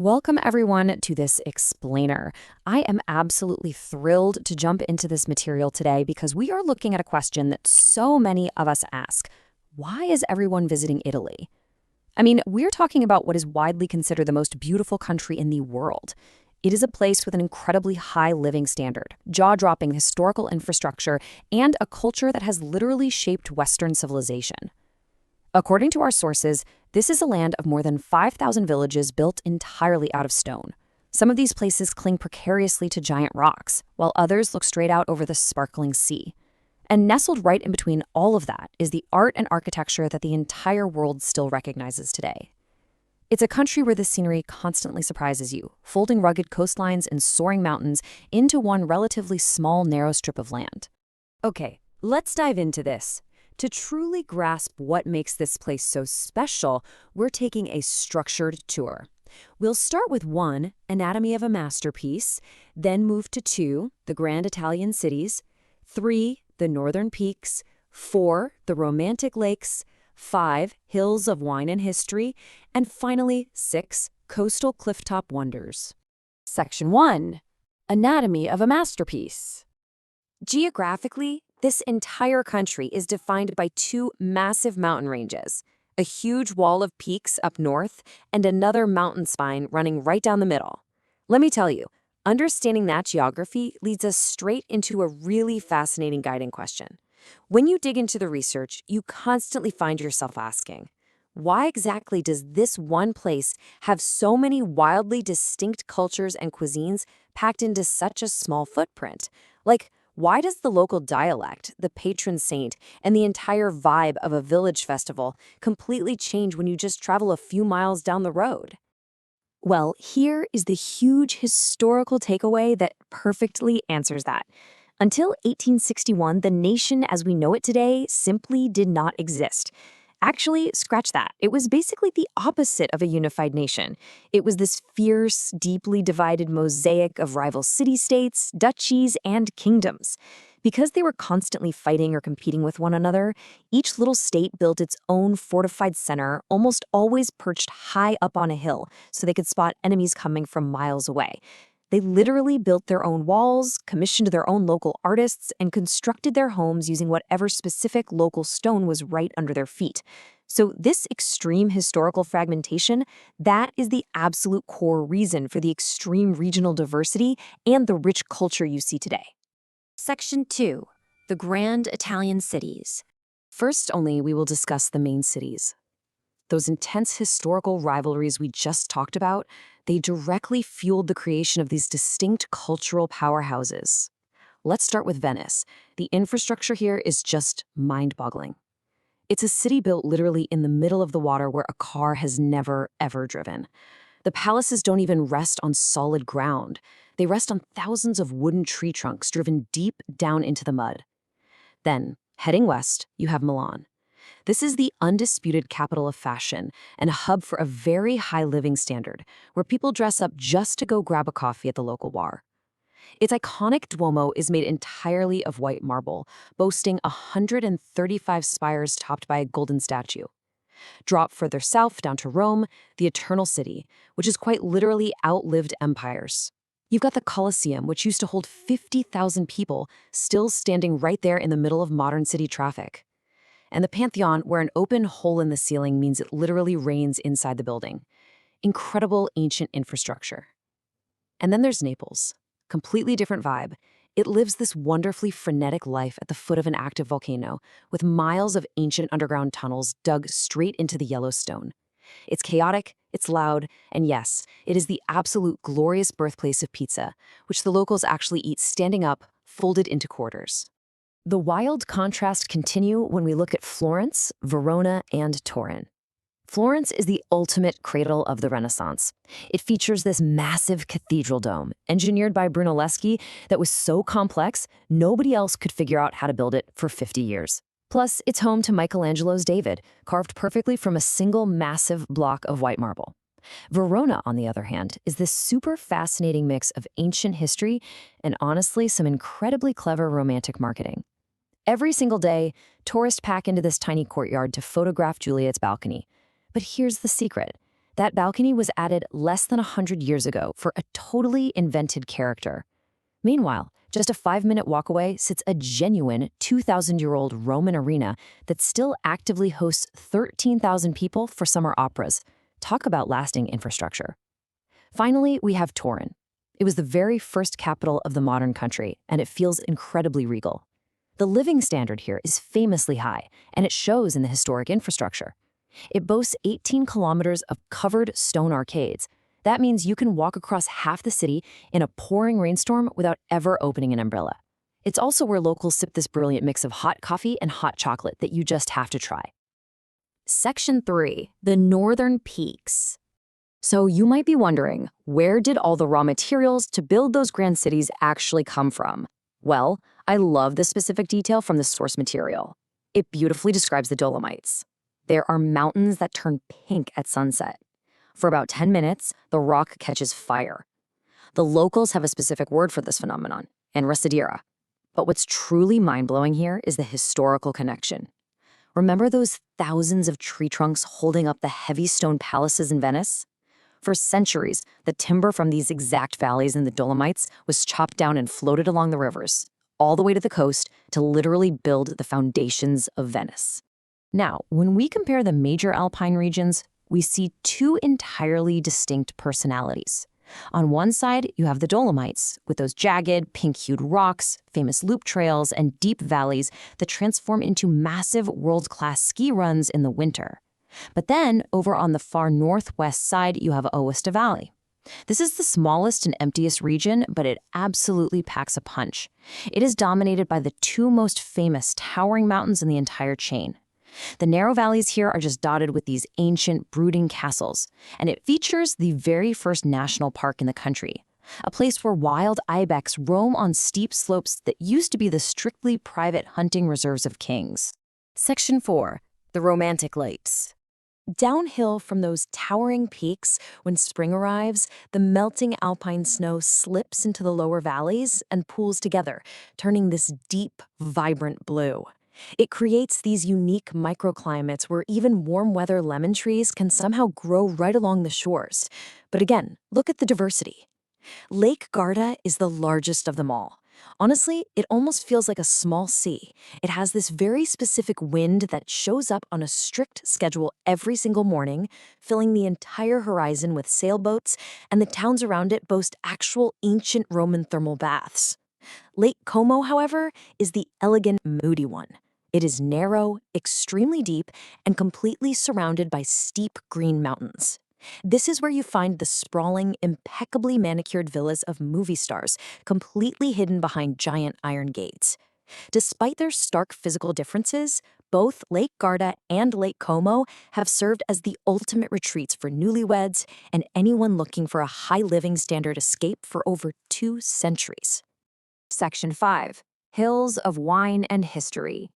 Welcome, everyone, to this explainer. I am absolutely thrilled to jump into this material today because we are looking at a question that so many of us ask. Why is everyone visiting Italy? I mean, we're talking about what is widely considered the most beautiful country in the world. It is a place with an incredibly high living standard, jaw-dropping historical infrastructure, and a culture that has literally shaped Western civilization. According to our sources, this is a land of more than 5,000 villages built entirely out of stone. Some of these places cling precariously to giant rocks, while others look straight out over the sparkling sea. And nestled right in between all of that is the art and architecture that the entire world still recognizes today. It's a country where the scenery constantly surprises you, folding rugged coastlines and soaring mountains into one relatively small, narrow strip of land. Okay, let's dive into this. To truly grasp what makes this place so special, we're taking a structured tour. We'll start with 1, Anatomy of a Masterpiece, then move to 2, the Grand Italian Cities, 3, the Northern Peaks, 4, the Romantic Lakes, 5, Hills of Wine and History, and finally 6, Coastal Clifftop Wonders. Section 1, Anatomy of a Masterpiece. Geographically, this entire country is defined by 2 massive mountain ranges, a huge wall of peaks up north and another mountain spine running right down the middle. Let me tell you, understanding that geography leads us straight into a really fascinating guiding question. When you dig into the research, you constantly find yourself asking, why exactly does this one place have so many wildly distinct cultures and cuisines packed into such a small footprint? Like, why does the local dialect, the patron saint, and the entire vibe of a village festival completely change when you just travel a few miles down the road? Well, here is the huge historical takeaway that perfectly answers that. Until 1861, the nation as we know it today simply did not exist. Actually, scratch that. It was basically the opposite of a unified nation. It was this fierce, deeply divided mosaic of rival city-states, duchies, and kingdoms. Because they were constantly fighting or competing with one another, each little state built its own fortified center, almost always perched high up on a hill, so they could spot enemies coming from miles away. They literally built their own walls, commissioned their own local artists, and constructed their homes using whatever specific local stone was right under their feet. So this extreme historical fragmentation, that is the absolute core reason for the extreme regional diversity and the rich culture you see today. Section 2, the Grand Italian Cities. First only, we will discuss the main cities. Those intense historical rivalries we just talked about, they directly fueled the creation of these distinct cultural powerhouses. Let's start with Venice. The infrastructure here is just mind-boggling. It's a city built literally in the middle of the water where a car has never, ever driven. The palaces don't even rest on solid ground. They rest on thousands of wooden tree trunks driven deep down into the mud. Then, heading west, you have Milan. This is the undisputed capital of fashion and a hub for a very high living standard, where people dress up just to go grab a coffee at the local bar. Its iconic Duomo is made entirely of white marble, boasting 135 spires topped by a golden statue. Drop further south down to Rome, the Eternal City, which has quite literally outlived empires. You've got the Colosseum, which used to hold 50,000 people, still standing right there in the middle of modern city traffic. And the Pantheon, where an open hole in the ceiling means it literally rains inside the building. Incredible ancient infrastructure. And then there's Naples. Completely different vibe. It lives this wonderfully frenetic life at the foot of an active volcano, with miles of ancient underground tunnels dug straight into the Yellowstone. It's chaotic, it's loud, and yes, it is the absolute glorious birthplace of pizza, which the locals actually eat standing up, folded into quarters. The wild contrast continue when we look at Florence, Verona, and Turin. Florence is the ultimate cradle of the Renaissance. It features this massive cathedral dome, engineered by Brunelleschi, that was so complex, nobody else could figure out how to build it for 50 years. Plus, it's home to Michelangelo's David, carved perfectly from a single massive block of white marble. Verona, on the other hand, is this super fascinating mix of ancient history and honestly some incredibly clever romantic marketing. Every single day, tourists pack into this tiny courtyard to photograph Juliet's balcony. But here's the secret. That balcony was added less than 100 years ago for a totally invented character. Meanwhile, just a 5-minute walk away sits a genuine 2,000-year-old Roman arena that still actively hosts 13,000 people for summer operas. Talk about lasting infrastructure. Finally, we have Turin. It was the very first capital of the modern country, and it feels incredibly regal. The living standard here is famously high, and it shows in the historic infrastructure. It boasts 18 kilometers of covered stone arcades. That means you can walk across half the city in a pouring rainstorm without ever opening an umbrella. It's also where locals sip this brilliant mix of hot coffee and hot chocolate that you just have to try. Section 3. The Northern Peaks. So you might be wondering, where did all the raw materials to build those grand cities actually come from? Well, I love this specific detail from the source material. It beautifully describes the Dolomites. There are mountains that turn pink at sunset. For about 10 minutes, the rock catches fire. The locals have a specific word for this phenomenon, enrasadera. But what's truly mind-blowing here is the historical connection. Remember those thousands of tree trunks holding up the heavy stone palaces in Venice? For centuries, the timber from these exact valleys in the Dolomites was chopped down and floated along the rivers, all the way to the coast to literally build the foundations of Venice. Now, when we compare the major alpine regions, we see two entirely distinct personalities. On one side, you have the Dolomites, with those jagged, pink-hued rocks, famous loop trails, and deep valleys that transform into massive world-class ski runs in the winter. But then, over on the far northwest side, you have Aosta Valley. This is the smallest and emptiest region, but it absolutely packs a punch. It is dominated by the two most famous towering mountains in the entire chain. The narrow valleys here are just dotted with these ancient, brooding castles, and it features the very first national park in the country, a place where wild ibex roam on steep slopes that used to be the strictly private hunting reserves of kings. Section 4. The Romantic Lights. Downhill from those towering peaks, when spring arrives, the melting alpine snow slips into the lower valleys and pools together, turning this deep, vibrant blue. It creates these unique microclimates where even warm weather lemon trees can somehow grow right along the shores. But again, look at the diversity. Lake Garda is the largest of them all. Honestly, it almost feels like a small sea. It has this very specific wind that shows up on a strict schedule every single morning, filling the entire horizon with sailboats, and the towns around it boast actual ancient Roman thermal baths. Lake Como, however, is the elegant, moody one. It is narrow, extremely deep, and completely surrounded by steep green mountains. This is where you find the sprawling, impeccably manicured villas of movie stars, completely hidden behind giant iron gates. Despite their stark physical differences, both Lake Garda and Lake Como have served as the ultimate retreats for newlyweds and anyone looking for a high living standard escape for over 2 centuries. Section 5. Hills of Wine and History.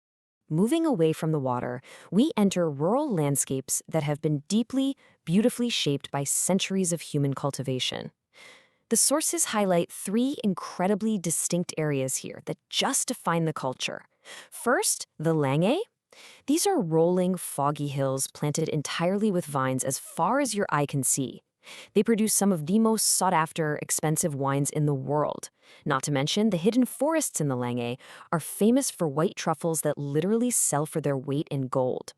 Moving away from the water, we enter rural landscapes that have been deeply, beautifully shaped by centuries of human cultivation. The sources highlight 3 incredibly distinct areas here that just define the culture. First, the Langhe. These are rolling, foggy hills planted entirely with vines as far as your eye can see. They produce some of the most sought-after, expensive wines in the world. Not to mention, the hidden forests in the Langhe are famous for white truffles that literally sell for their weight in gold.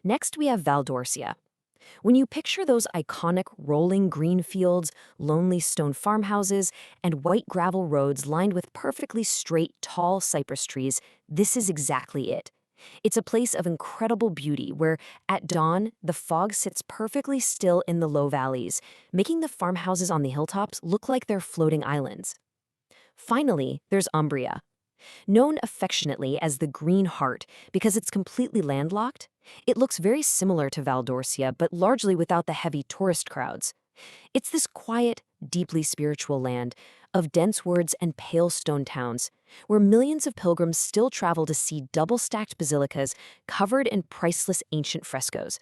Next, we have Val d'Orcia. When you picture those iconic rolling green fields, lonely stone farmhouses, and white gravel roads lined with perfectly straight, tall cypress trees, this is exactly it. It's a place of incredible beauty where, at dawn, the fog sits perfectly still in the low valleys, making the farmhouses on the hilltops look like they're floating islands. Finally, there's Umbria. Known affectionately as the Green Heart because it's completely landlocked, it looks very similar to Val d'Orcia but largely without the heavy tourist crowds. It's this quiet, deeply spiritual land of dense woods and pale stone towns, where millions of pilgrims still travel to see double-stacked basilicas covered in priceless ancient frescoes.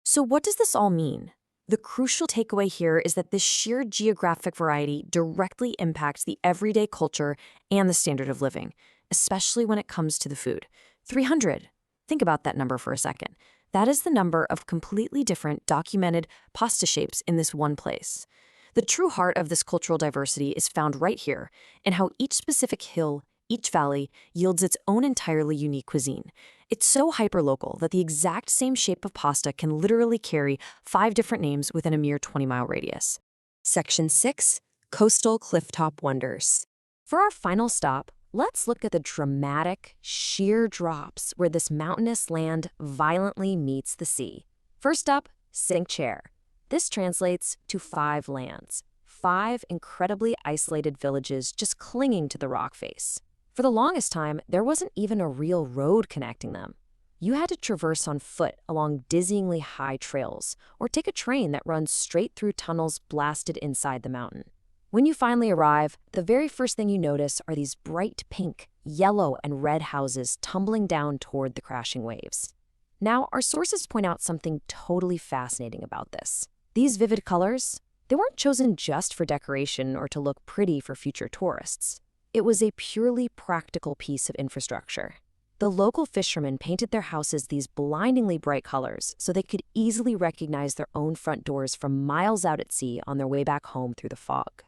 So what does this all mean? The crucial takeaway here is that this sheer geographic variety directly impacts the everyday culture and the standard of living, especially when it comes to the food. 300. Think about that number for a second. That is the number of completely different documented pasta shapes in this one place. The true heart of this cultural diversity is found right here in how each specific hill, each valley, yields its own entirely unique cuisine. It's so hyperlocal that the exact same shape of pasta can literally carry 5 different names within a mere 20-mile radius. Section 6. Coastal Clifftop Wonders. For our final stop, let's look at the dramatic, sheer drops where this mountainous land violently meets the sea. First up, Cinque Terre. This translates to 5 lands, 5 incredibly isolated villages just clinging to the rock face. For the longest time, there wasn't even a real road connecting them. You had to traverse on foot along dizzyingly high trails, or take a train that runs straight through tunnels blasted inside the mountain. When you finally arrive, the very first thing you notice are these bright pink, yellow, and red houses tumbling down toward the crashing waves. Now, our sources point out something totally fascinating about this. These vivid colors, they weren't chosen just for decoration or to look pretty for future tourists. It was a purely practical piece of infrastructure. The local fishermen painted their houses these blindingly bright colors so they could easily recognize their own front doors from miles out at sea on their way back home through the fog.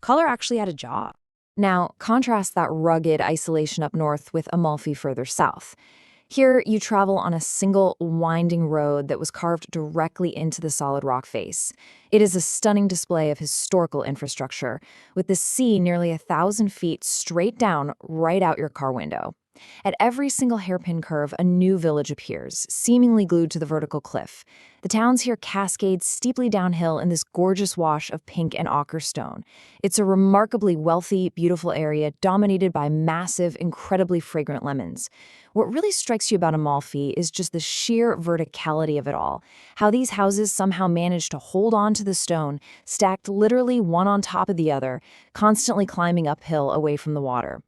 Color actually had a job. Now, contrast that rugged isolation up north with Amalfi further south. Here, you travel on a single, winding road that was carved directly into the solid rock face. It is a stunning display of historical infrastructure, with the sea nearly 1,000 feet straight down right out your car window. At every single hairpin curve, a new village appears, seemingly glued to the vertical cliff. The towns here cascade steeply downhill in this gorgeous wash of pink and ochre stone. It's a remarkably wealthy, beautiful area dominated by massive, incredibly fragrant lemons. What really strikes you about Amalfi is just the sheer verticality of it all, how these houses somehow manage to hold on to the stone, stacked literally one on top of the other, constantly climbing uphill away from the water.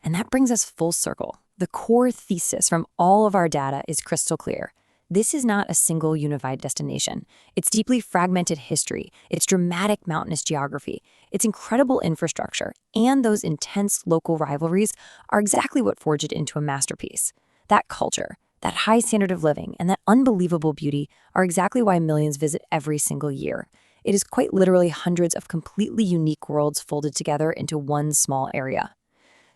And that brings us full circle. The core thesis from all of our data is crystal clear. This is not a single unified destination. Its deeply fragmented history, its dramatic mountainous geography, its incredible infrastructure, and those intense local rivalries are exactly what forge it into a masterpiece. That culture, that high standard of living, and that unbelievable beauty are exactly why millions visit every single year. It is quite literally hundreds of completely unique worlds folded together into one small area.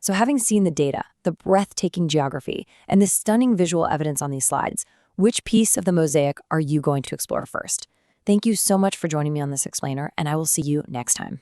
So having seen the data, the breathtaking geography, and the stunning visual evidence on these slides, which piece of the mosaic are you going to explore first? Thank you so much for joining me on this explainer, and I will see you next time.